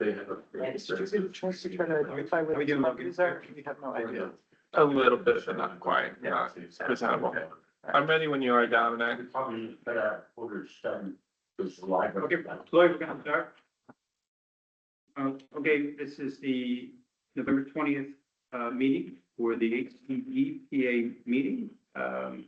They have a. Did you get a chance to try to identify what the properties are? We have no idea. A little bit, but not quite, not presentable. I'm ready when you are, Dominic. Probably better order seven. Because the library. Okay, Lloyd, we're gonna start. Okay, this is the November 20th meeting for the Hcdpa meeting. Can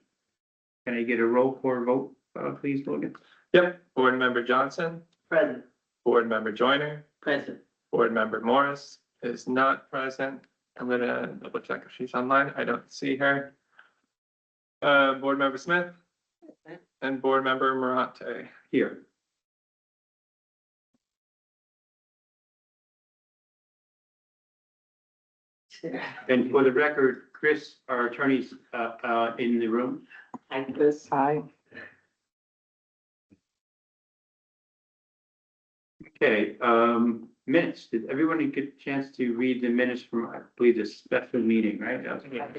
I get a roll call vote, please, Logan? Yep, Board Member Johnson, Present. Board Member Joyner, Present. Board Member Morris is not present. I'm gonna double check if she's online. I don't see her. Board Member Smith and Board Member Morante. Here. And for the record, Chris, our attorney's in the room. Hi, Chris. Hi. Okay, minutes. Did everyone get a chance to read the minutes from, I believe, the special meeting, right?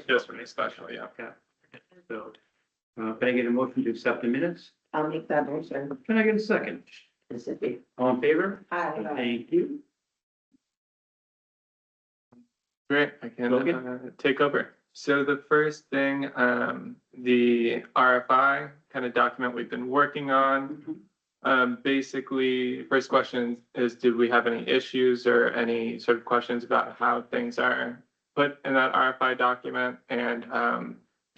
Just really special, yeah. Okay. So, can I get a motion to accept the minutes? I'll make that motion. Can I get a second? Mississippi. All in favor? Hi. Thank you. Great, I can Logan? take over. So the first thing, the RFI kind of document we've been working on. Basically, first question is, did we have any issues or any sort of questions about how things are put in that RFI document and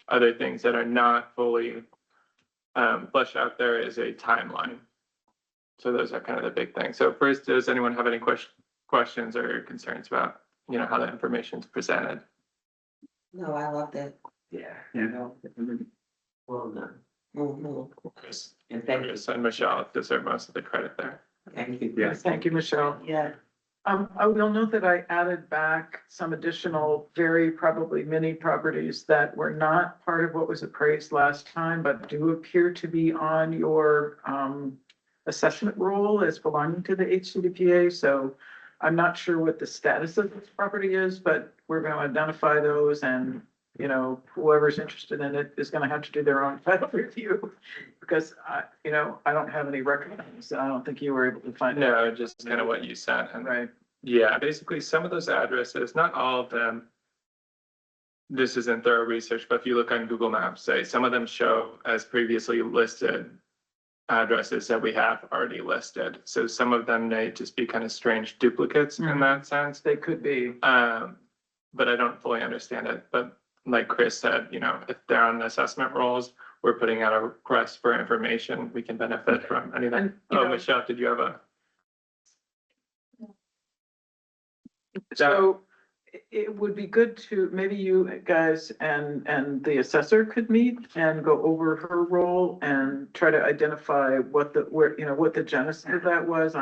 other things that are not fully fleshed out there is a timeline. So those are kind of the big things. So first, does anyone have any questions or concerns about, you know, how the information is presented? No, I love that. Yeah. Yeah. Well done. Chris And thank you. Chris and Michelle deserve most of the credit there. Thank you. Yeah. Thank you, Michelle. Yeah. I will note that I added back some additional, very probably many properties that were not part of what was appraised last time, but do appear to be on your assessment roll as belonging to the Hcdpa. So I'm not sure what the status of this property is, but we're going to identify those, and, you know, whoever's interested in it is going to have to do their own title review, because I don't have any records. I don't think you were able to find it. No, just kind of what you said. And Right. yeah, basically some of those addresses, not all of them. This isn't thorough research, but if you look on Google Maps, say some of them show as previously listed addresses that we have already listed. So some of them may just be kind of strange duplicates in that sense. They could be. But I don't fully understand it. But like Chris said, you know, if they're on assessment rolls, we're putting out a request for information. We can benefit from any of that. And, you Oh, know- Michelle, did you have a? So it would be good to, maybe you guys and the assessor could meet and go over her role and try to identify what the genesis of that was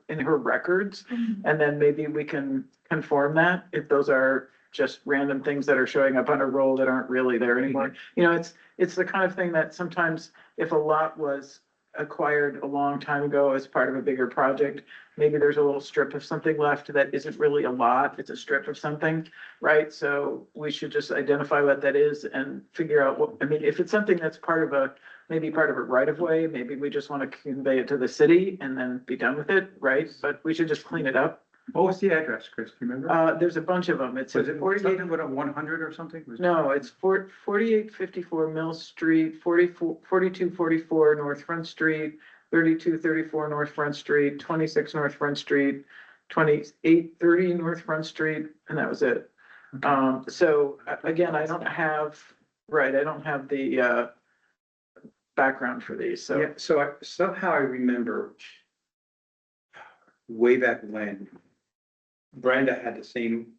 in her records. And then maybe we can conform that if those are just random things that are showing up on a roll that aren't really there anymore. You know, it's the kind of thing that sometimes if a lot was acquired a long time ago as part of a bigger project, maybe there's a little strip of something left that isn't really a lot, it's a strip of something, right? So we should just identify what that is and figure out what, I mean, if it's something that's maybe part of a right of way, maybe we just want to convey it to the city and then be done with it, right? But we should just clean it up. What was the address, Chris? Do you remember? There's a bunch of them. It's Was it 48. something with a 100 or something? No, it's 4854 Mill Street, 4244 North Front Street, 3234 North Front Street, 26 North Front Street, 2830 North Front Street, and that was it. So again, I don't have the background for these, so. Yeah, so somehow I remember way back when Brenda had the same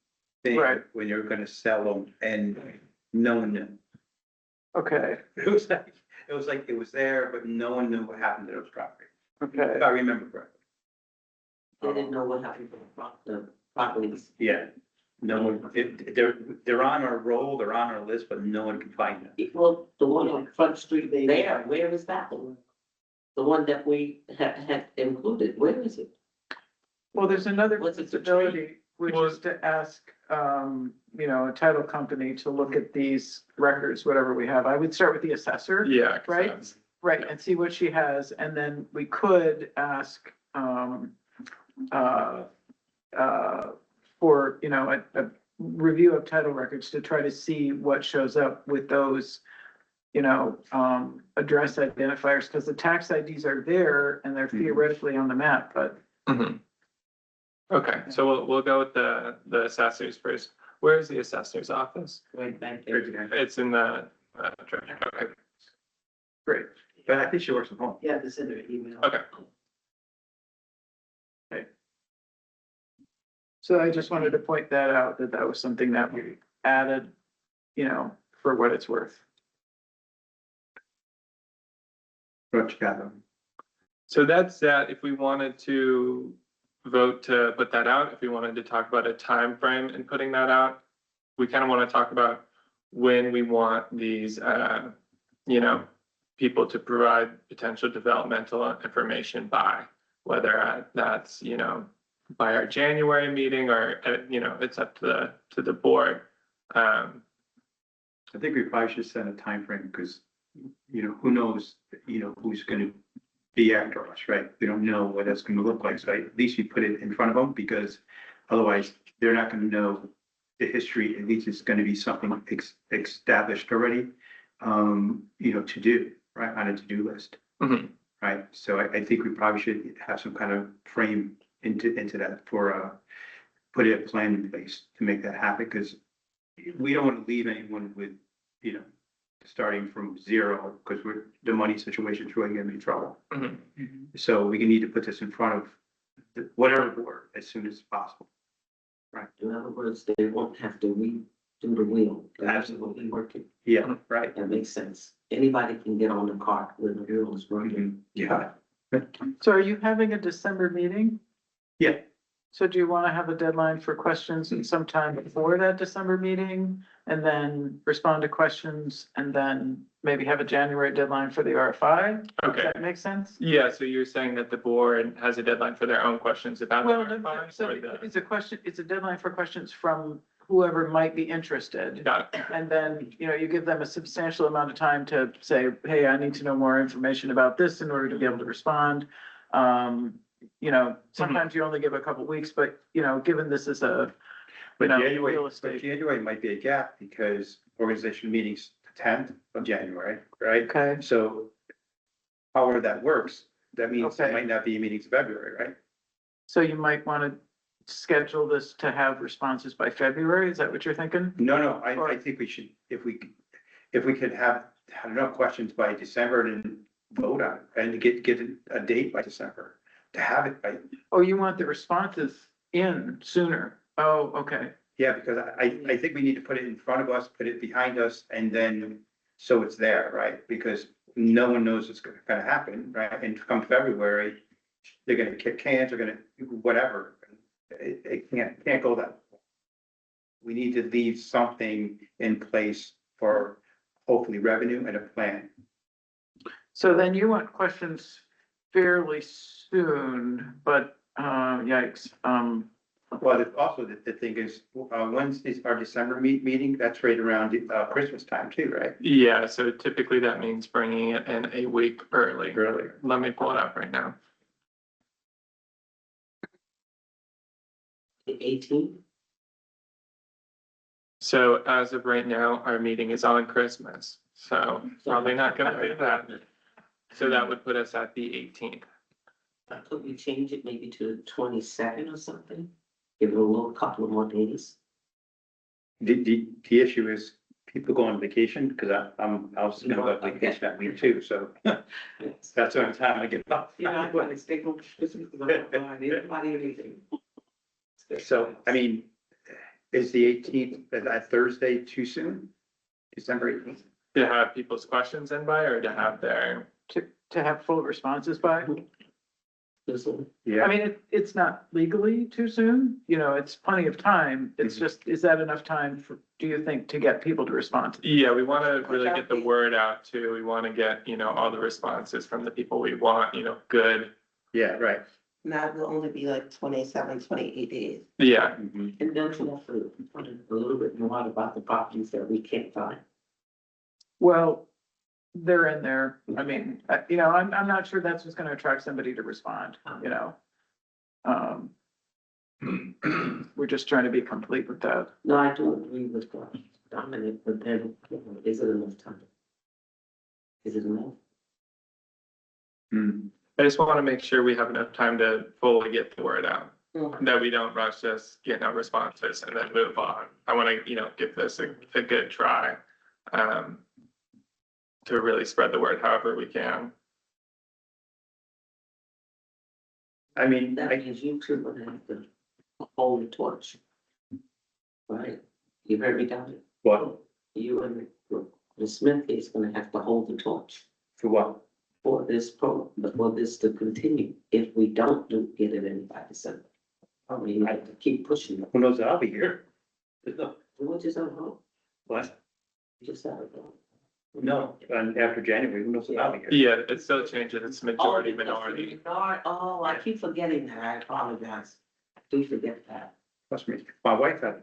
thing Right. when you were gonna sell them and no one knew. Okay, It was like it was there, but no one knew what happened to those properties. okay. If I remember correctly. They didn't know what happened to the properties. Yeah. No one, they're on our roll, they're on our list, but no one can find them. Well, the one on Front Street there, where is that one? The one that we had included, where is it? Well, there's another What's it, the possibility, which is to ask, a title company to look at these records, whatever we have. I would start with the assessor. Yeah. 'cause Right. that's- Right, and see what she has, and then we could ask, for, a review of title records to try to see what shows up with those, address identifiers, because the tax IDs are there and they're theoretically on the map, but Mhm. Okay, so we'll go with the assessors first. Where is the assessor's office? Right back there. It's in the, treasury. Okay, great. But I think she works from home. Yeah, this in their email. okay. So I just wanted to point that out, that that was something that we added, for what it's worth. What you got, though? So that's that. If we wanted to vote to put that out, if we wanted to talk about a time frame in putting that out, we kind of want to talk about when we want these, people to provide potential developmental information by, whether that's, by our January meeting or, it's up to the board. I think we probably should set a time frame because, who knows, who's gonna be after us, right? We don't know what that's gonna look like, so at least you put it in front of them, because otherwise they're not gonna know the history. At least it's gonna be something established already, to do, right, on a to-do list. Mhm. Right, so I think we probably should have some kind of frame into that for, put a plan in place to make that happen, because we don't want to leave anyone with, starting from zero, because the money situation's really gonna be trouble. Mhm. So we need to put this in front of whatever board as soon as possible. In other words, they won't have to redo the wheel. They actually will be working. Yeah, right. That makes sense. Anybody can get on the cart when the wheel is working. Yeah. So are you having a December meeting? Yeah. So do you want to have a deadline for questions and sometime before that December meeting? And then respond to questions and then maybe have a January deadline for the RFI? Does Okay. that make sense? Yeah, so you're saying that the board has a deadline for their own questions about the Well, RFI, so or the- it's a deadline for questions from whoever might be interested. Got it. And then, you give them a substantial amount of time to say, hey, I need to know more information about this in order to be able to respond. Sometimes you only give a couple weeks, but, given this is a, But January, real but estate. January might be a gap because organization meetings the 10th of January, right? Okay, So however that works, that means there Okay. might not be meetings in February, right? so you might want to schedule this to have responses by February, is that what you're thinking? No, Or- I think we should, if we could have enough questions by December and then vote on it and get a date by December to have it by, Oh, you want the responses in sooner? Oh, okay, yeah, because I think we need to put it in front of us, put it behind us, and then so it's there, right? Because no one knows what's gonna happen, right? And come February, they're gonna kick cans, they're gonna, whatever. It can't go that. We need to leave something in place for hopefully revenue and a plan. so then you want questions fairly soon, but, yikes, Well, also the thing is, Wednesday's our December meeting, that's right around, Christmas time too, right? Yeah, so typically that means bringing it in a week early. Earlier. Let me pull it up right now. The 18th. So as of right now, our meeting is on Christmas, so probably not gonna be that. So that would put us at the 18th. Could we change it maybe to the 22nd or something? Give it a little couple of more days. The issue is people go on vacation, because I was gonna go on vacation that week too, so Yes. that's the only time I get off. You know, I'm going to stay home for Christmas because I'm not buying anybody anything. So, I mean, is the 18th, that Thursday too soon? December 18th? To have people's questions in by, or to have their, to have full responses by? Listen, I mean, it's not legally too soon, it's plenty of time, it's Mhm. just, is that enough time for, do you think, to get people to respond? yeah, we wanna really get the word out too. We wanna get, all the responses from the people we want, good. Yeah, right. That will only be like 27, 28 days. Yeah, Mhm. and don't you have to put a little bit more about the properties that we can't find? Well, they're in there, I mean, I'm not sure that's what's gonna attract somebody to respond, We're just trying to be complete with that. No, I do agree with Dominic, but then, is it enough time? Is it enough? Hmm. I just want to make sure we have enough time to fully get the word out, Mm. that we don't rush this, get no responses and then move on. I want to, give this a good try. To really spread the word however we can. I mean, That means you two would have to hold the torch. Right? You heard me, Dominic? what, You and the Smith is gonna have to hold the torch for what? for this to continue. If we don't get it in by December. I mean, you have to keep pushing it. Who knows, I'll be here. We just don't know. What? We just don't know. No, and after January, who knows, I'll be here. Yeah, it still changes. It's majority, Oh, because minority. Oh, I keep forgetting that. I apologize. I do forget that. Trust me, my wife had.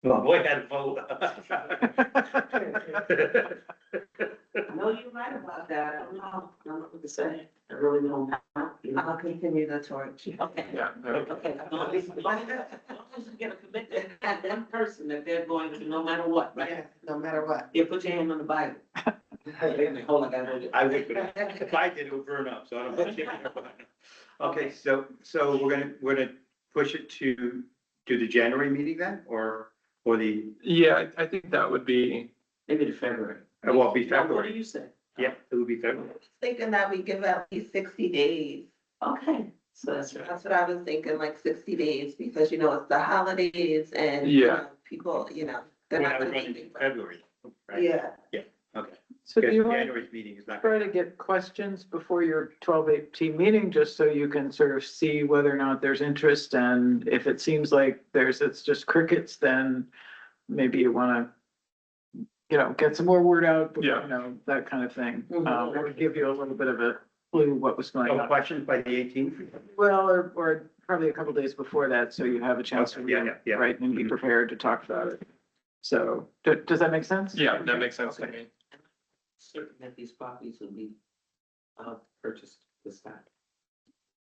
My wife had a vote. No, you're right about that. I don't know. I don't know what to say. I really don't know. I'll continue the torch. Okay. Yeah. Okay. Don't get a commitment, have one person that they're going to, no matter what, right? Yeah, no matter what. You put your hand on the Bible. Wait a minute, hold on, I gotta do I would, but if I did, it would burn up, so I don't. Okay, so we're gonna push it to the January meeting then, or the, Yeah, I think that would be, Maybe the February. well, it'll be Now, What do February. you say? Yeah, it will be February. Thinking that we give at least 60 days. Okay, so that's right. That's what I was thinking, like 60 days, because it's the holidays and, Yeah. people, they're We're not not gonna running be- in February, right? Yeah, Okay. So do Because you want to January's meeting is not. try to get questions before your 12/18 meeting, just so you can sort of see whether or not there's interest? And if it seems like it's just crickets, then maybe you want to, get some more word out, Yeah. that kind of thing. Mhm. Or give you a little bit of a clue what was going No on. questions by the 18th? Well, or probably a couple days before that, so you have a chance to Okay, yeah. write and be Mhm. prepared to talk about it. So, does that make sense? yeah, that makes sense to Okay. me. Certain that these properties will be, purchased this time.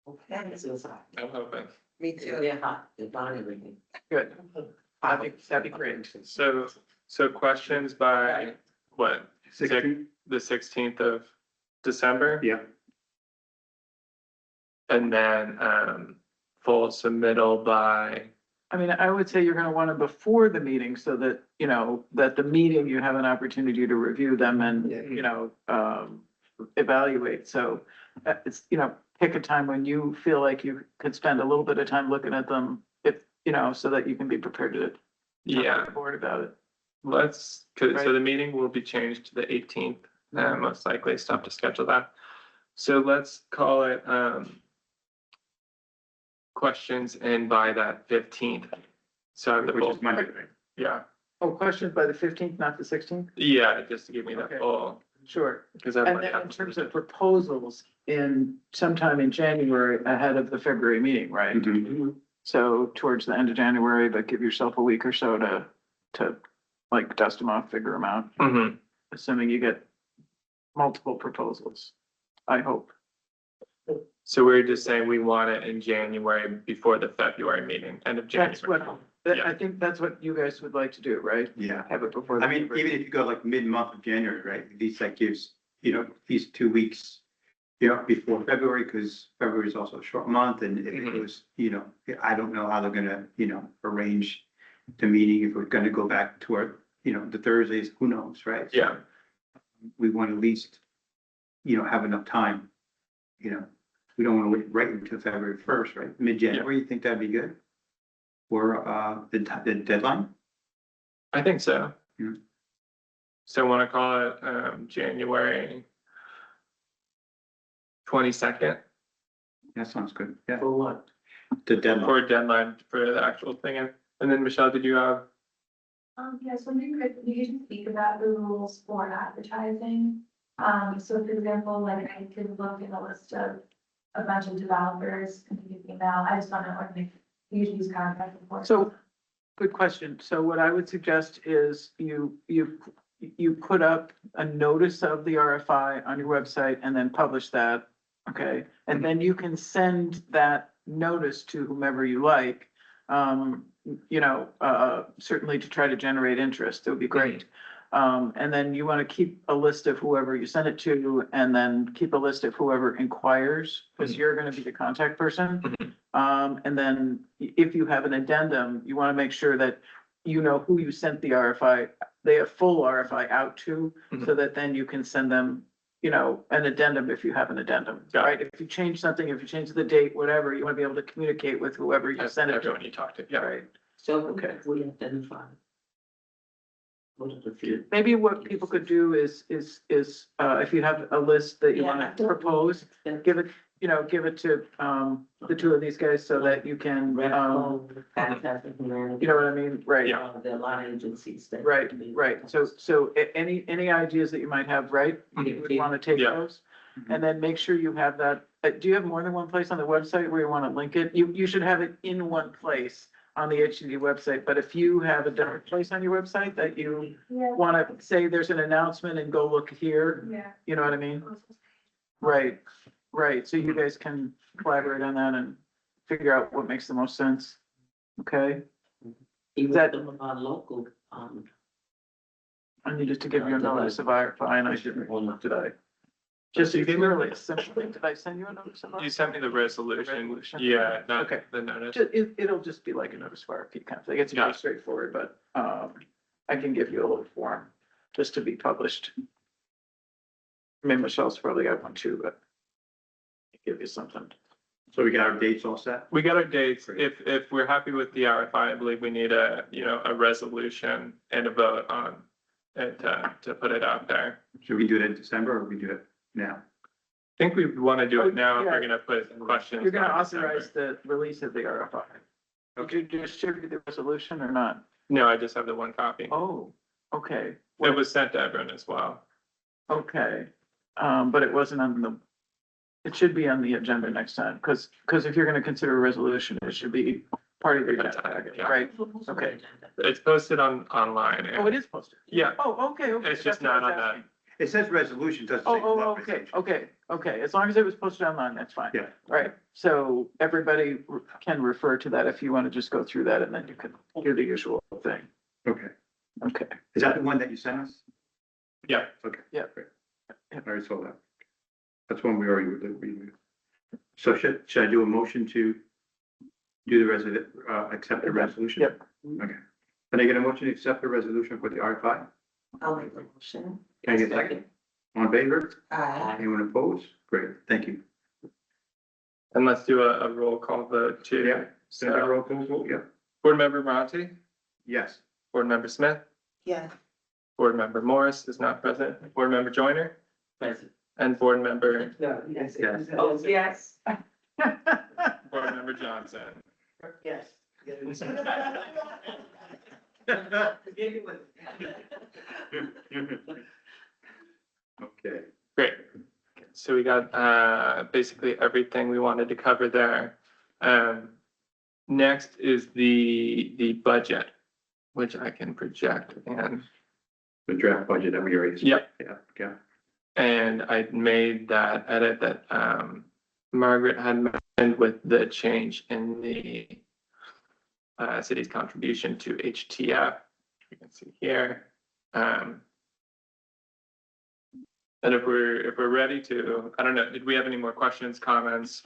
okay, It's inside. I'm hoping. me too. They're hot, they're buying everything. Good. That'd be great. So questions by what, 16th? the 16th of December? Yeah. And then, full submittal by, I mean, I would say you're gonna want it before the meeting so that, that the meeting, you have an opportunity to review them and, evaluate. So it's, pick a time when you feel like you could spend a little bit of time looking at them, so that you can be prepared to talk yeah, to the board about it. so Right. the meeting will be changed to the 18th, most likely, still have to schedule that. So let's call it, questions in by that 15th. So I have the Which full, is Monday, right? yeah, Oh, questions by the 15th, not the 16th? yeah, just to give me that Okay. full, Sure. because And everybody. then in terms of proposals sometime in January ahead of the February meeting, right? Mhm. So towards the end of January, but give yourself a week or so to like dust them off, figure them out, Mhm. assuming you get multiple proposals, I hope. So we're just saying we want it in January before the February meeting, end of That's January. what, I think that's what you guys would like to do, right? Yeah. Have it before. the I mean, February. even if you go like mid-month of January, right, at least that gives, these 2 weeks, before February, because February is also a short month, and if it Mhm. goes, I don't know how they're gonna, arrange the meeting, if we're gonna go back to our, the Thursdays, who knows, right? So Yeah. we want to at least, have enough time, we don't want to wait right until February 1st, right? Mid-January, you think that'd be good? Or, the deadline? I think so. Yeah. So want to call it, January 22nd That sounds good, yeah, For what? the deadline. for a deadline for the actual thing. And then Michelle, did you have? Yes, when you can speak about the rules for advertising. So for example, like I could look at a list of a bunch of developers and you can email, I just want to like usually use contact before. So, good question. So what I would suggest is you put up a notice of the RFI on your website and then publish that, okay? And then you can send that notice to whomever you like. Certainly to try to generate interest, it would be great. And then you want to keep a list of whoever you send it to, and then keep a list of whoever inquires, because you're gonna be the contact person. And then if you have an addendum, you want to make sure that you know who you sent the RFI, a full RFI out to, so that then you can send them, an addendum if you have an addendum, Got it. right? If you change something, if you change the date, whatever, you want to be able to communicate with whoever you send it to, Everyone you talk to, yeah. right? So Okay. we identify. What are the few? Maybe what people could do is, if you have a list that you want to propose, give it to, the two of these guys so that you can, you know what I mean? Right. Yeah. There are a lot of agencies that. Right. So any ideas that you might have, right? You would want to take Yeah. those, and then make sure you have that. Do you have more than one place on the website where you want to link it? You should have it in one place on the HCD website, but if you have a different place on your website that you Yeah, want to say there's an announcement and go look here, yeah. you know what I mean? Right, so you guys can collaborate on that and figure out what makes the most sense, okay? Even That- some of our local, I needed to give you a notice of RFI, and I didn't, did I? Just really simply, did I send you a notice of RFI? You sent me the resolution, Resolution. yeah, not Okay. the notice. It'll just be like a notice of RFP kind of thing. It's pretty Yeah. straightforward, but, I can give you a little form just to be published. I mean, Michelle's probably got one too, but I'll give you something. So we got our dates all set? We got our dates. If we're happy with the RFI, I believe we need a resolution and a vote on it, to put it out there. Should we do it in December or we do it now? I think we want to do it now if Yeah. we're gonna put questions. You're gonna on December. authorize the release of the RFI. Did you distribute the resolution or not? No, I just have the one copy. Oh, okay. It was sent to everyone as well. Okay, but it wasn't on it should be on the agenda next time, because if you're gonna consider a resolution, it should be part of the agenda packet, Yeah. right? Okay. It's posted online. Oh, it is posted? Yeah, Oh, okay. it's just That's what I not was on that. asking. It says resolution, doesn't say. Okay, okay. As long as it was posted online, that's fine. Yeah. Right, so everybody can refer to that if you want to just go through that, and then you can do the usual thing. Okay. Okay. Is that the one that you sent us? Yeah. Okay. Yeah. Great. I already saw that. That's one we already reviewed. So should I do a motion to do the accept the resolution? Yep. Okay. Can I get a motion to accept the resolution for the RFI? I'll make the motion. Can I get a second? On favor? Aye. Anyone opposed? Great, thank you. And let's do a roll call vote too. Yeah. Send a So, roll call vote, yeah. Board Member Monty, Yes. Board Member Smith, Yes. Board Member Morris is not present, Board Member Joyner, Present. and Board Member, Yes. Yes. Oh, yes. Board Member Johnson. Yes. Okay. Great. So we got basically everything we wanted to cover there. Next is the budget, which I can project and The draft budget that we already. Yep. Yeah, yeah. and I made that edit that Margaret had mentioned with the change in the city's contribution to HTF. You can see here. And if we're ready to, I don't know, did we have any more questions, comments?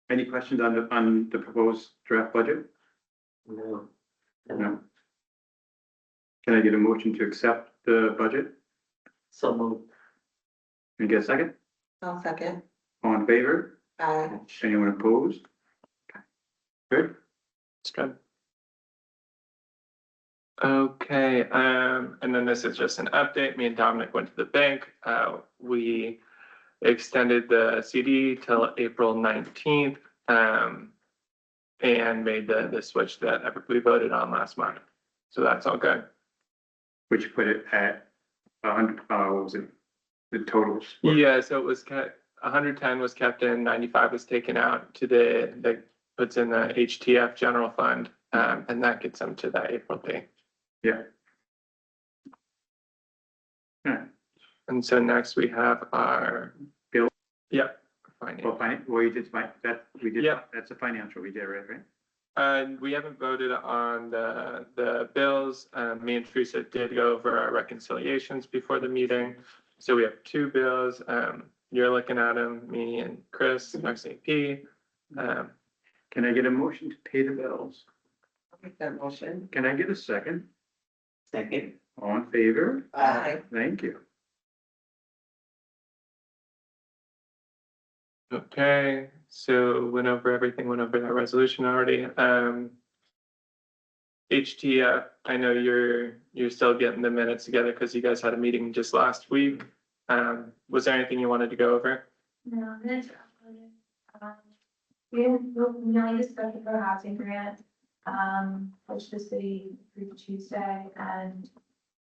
Any questions on the proposed draft budget? No. No. Can I get a motion to accept the budget? So moved. Can I get a second? I'll second. All in favor? Aye. Anyone opposed? Good. It's good. Okay, and then this is just an update. Me and Dominic went to the bank. We extended the CD till April 19th, and made the switch that we voted on last month. So that's all good. Which put it at 100, what was it? The totals? Yeah, so it was kept, 110 was kept in, 95 was taken out to that puts in the HTF general fund, and that gets them to that April date. Yeah. Yeah. And so next we have our Bill? Yeah, finance. Well, you did, that, we did, Yeah. that's a financial, we did, right? We haven't voted on the bills. Me and Teresa did go over our reconciliations before the meeting. So we have two bills. You're looking at them, me and Chris, RCP. Can I get a motion to pay the bills? I'll make that motion. Can I get a second? Second. All in favor? Aye. Thank you. Okay, so went over everything, went over that resolution already. HTF, I know you're still getting the minutes together because you guys had a meeting just last week. Was there anything you wanted to go over? No, that's not. We only discussed the housing grant, which the city approved Tuesday, and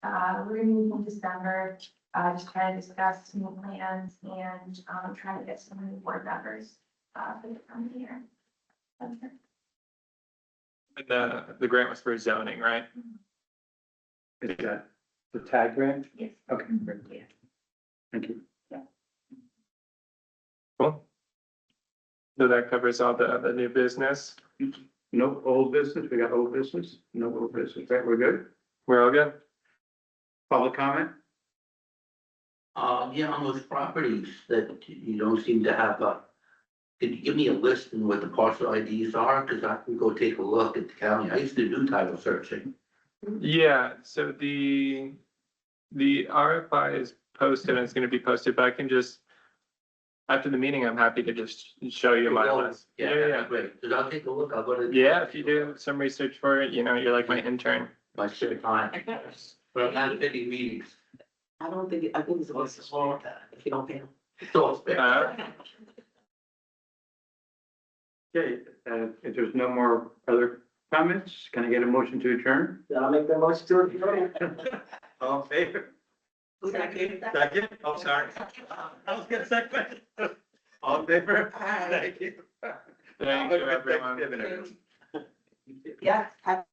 we're gonna meet in December, just trying to discuss new plans and, trying to get some new board members, for the coming year. That's it. The grant was for zoning, right? Is that the tag grant? Yes. Okay, great. Yeah. Thank you. Cool. So that covers all the new business. No old business, we got old business, no old business, right, we're good? We're all good? Public comment? Yeah, on those properties that you don't seem to have could you give me a list and what the parcel IDs are? Cause I can go take a look at the county. I used to do title searching. Yeah, so the RFI is posted and it's gonna be posted, but I can just, after the meeting, I'm happy to just show you my list. Yeah, that'd be great. Cause I'll take a look. I'll go to. Yeah, if you do some research for it, you're like my intern. My spare time. But I'm not fitting meetings. I think it's a small, if you don't pay them. It's all spare. Okay, if there's no more other comments, can I get a motion to adjourn? Then I'll make the motion to adjourn. All in favor? Second. Second, oh, sorry. I was gonna second. All in favor? Aye. Thank you. Thank you, everyone. Thanksgiving, everyone. Yes, happy